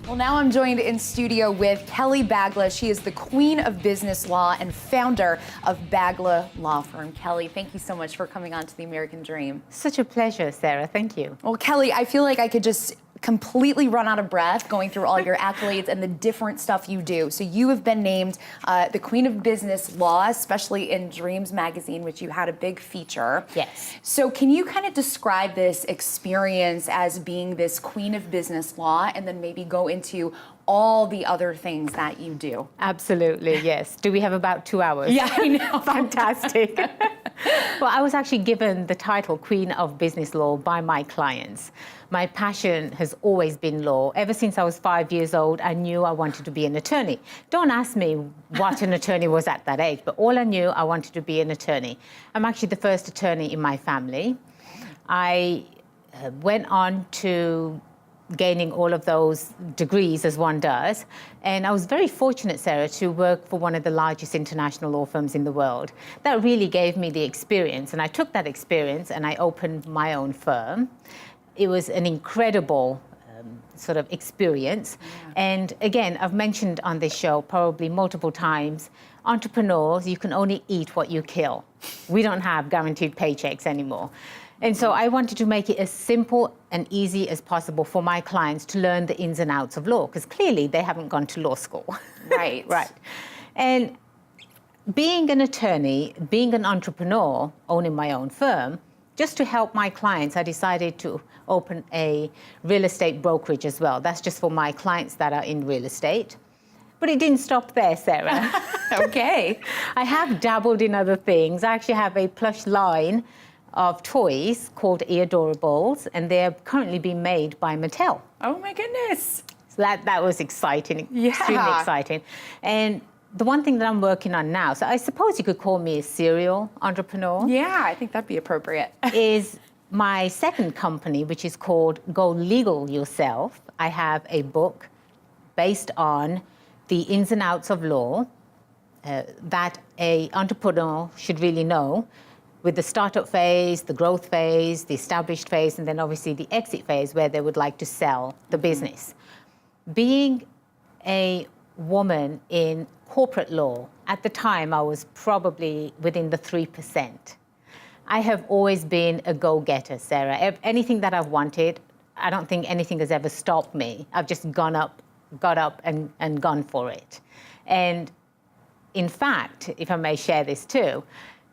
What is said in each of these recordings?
Well, now I'm joined in studio with Kelly Bagla. She is the queen of business law and founder of Bagla Law Firm. Kelly, thank you so much for coming on to The American Dream. Such a pleasure, Sarah. Thank you. Well, Kelly, I feel like I could just completely run out of breath going through all your accolades and the different stuff you do. So you have been named the Queen of Business Law, especially in Dreams magazine, which you had a big feature. Yes. So can you kind of describe this experience as being this Queen of Business Law and then maybe go into all the other things that you do? Absolutely, yes. Do we have about 2 hours? Yeah, I know. Fantastic. Well, I was actually given the title Queen of Business Law by my clients. My passion has always been law. Ever since I was 5 years old, I knew I wanted to be an attorney. Don't ask me what an attorney was at that age, but all I knew, I wanted to be an attorney. I'm actually the first attorney in my family. I went on to gaining all of those degrees as one does. And I was very fortunate, Sarah, to work for one of the largest international law firms in the world. That really gave me the experience. And I took that experience and I opened my own firm. It was an incredible sort of experience. Yeah. And again, I've mentioned on this show probably multiple times, entrepreneurs, you can only eat what you kill. We don't have guaranteed paychecks anymore. And so I wanted to make it as simple and easy as possible for my clients to learn the ins and outs of law, because clearly they haven't gone to law school. Right. Right. And being an attorney, being an entrepreneur, owning my own firm, just to help my clients, I decided to open a real estate brokerage as well. That's just for my clients that are in real estate. But it didn't stop there, Sarah. Okay. I have dabbled in other things. I actually have a plush line of toys called Eadorables, and they're currently being made by Mattel. Oh my goodness. So that was exciting, yeah. Extremely exciting. And the one thing that I'm working on now, so I suppose you could call me a serial entrepreneur. Yeah, I think that'd be appropriate. Is my second company, which is called Go Legal Yourself. I have a book based on the ins and outs of law that an entrepreneur should really know, with the startup phase, the growth phase, the established phase, and then obviously the exit phase where they would like to sell the business. Being a woman in corporate law, at the time I was probably within the 3%. I have always been a go-getter, Sarah. Anything that I've wanted, I don't think anything has ever stopped me. I've just got up and gone for it. And in fact, if I may share this too,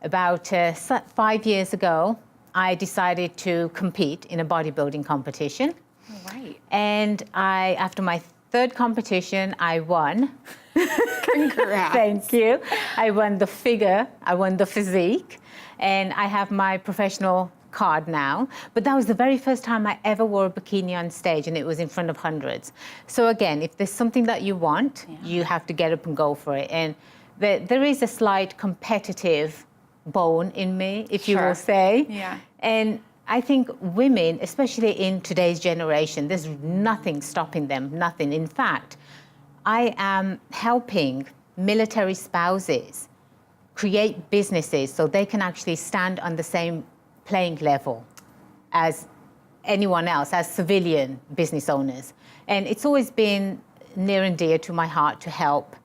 about 5 years ago, I decided to compete in a bodybuilding competition. All right. And after my third competition, I won. Congrats. Thank you. I won the figure, I won the physique, and I have my professional card now. But that was the very first time I ever wore a bikini on stage, and it was in front of hundreds. So again, if there's something that you want, you have to get up and go for it. And there is a slight competitive bone in me, if you will say. Yeah. And I think women, especially in today's generation, there's nothing stopping them, nothing. In fact, I am helping military spouses create businesses so they can actually stand on the same playing level as anyone else, as civilian business owners. And it's always been near and dear to my heart to help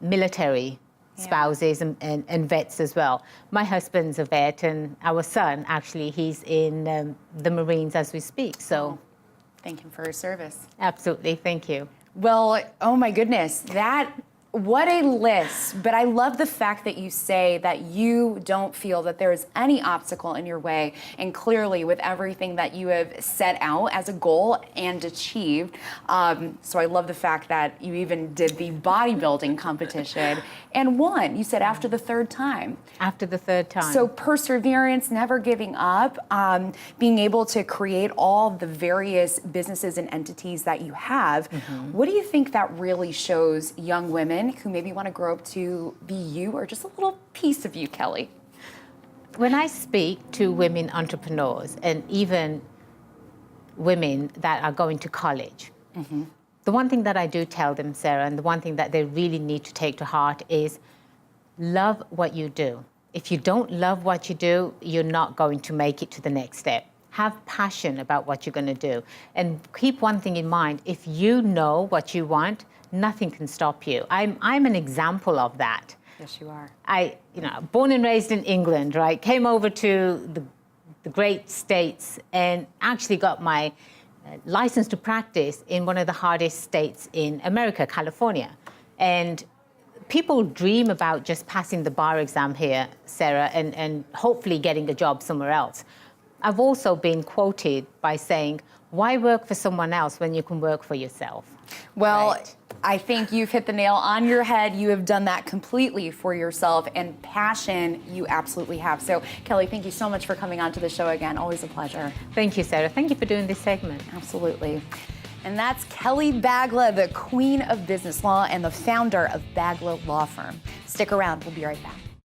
military spouses and vets as well. My husband's a vet, and our son, actually, he's in the Marines as we speak. So, thank him for his service. Absolutely, thank you. Well, oh my goodness, what a list. But I love the fact that you say that you don't feel that there is any obstacle in your way. And clearly, with everything that you have set out as a goal and achieved. So I love the fact that you even did the bodybuilding competition and won. You said after the third time. After the third time. So perseverance, never giving up, being able to create all the various businesses and entities that you have. Mm-hmm. What do you think that really shows young women who maybe want to grow up to be you, or just a little piece of you, Kelly? When I speak to women entrepreneurs and even women that are going to college, the one thing that I do tell them, Sarah, and the one thing that they really need to take to heart is love what you do. If you don't love what you do, you're not going to make it to the next step. Have passion about what you're going to do. And keep one thing in mind, if you know what you want, nothing can stop you. I'm an example of that. Yes, you are. Born and raised in England, right? Came over to the great States and actually got my license to practice in one of the hardest states in America, California. And people dream about just passing the bar exam here, Sarah, and hopefully getting a job somewhere else. I've also been quoted by saying, why work for someone else when you can work for yourself? Well, Right. I think you've hit the nail on your head. You have done that completely for yourself, and passion you absolutely have. So, Kelly, thank you so much for coming on to the show again. Always a pleasure. Thank you, Sarah. Thank you for doing this segment. Absolutely. And that's Kelly Bagla, the queen of business law and the founder of Bagla Law Firm. Stick around. We'll be right back.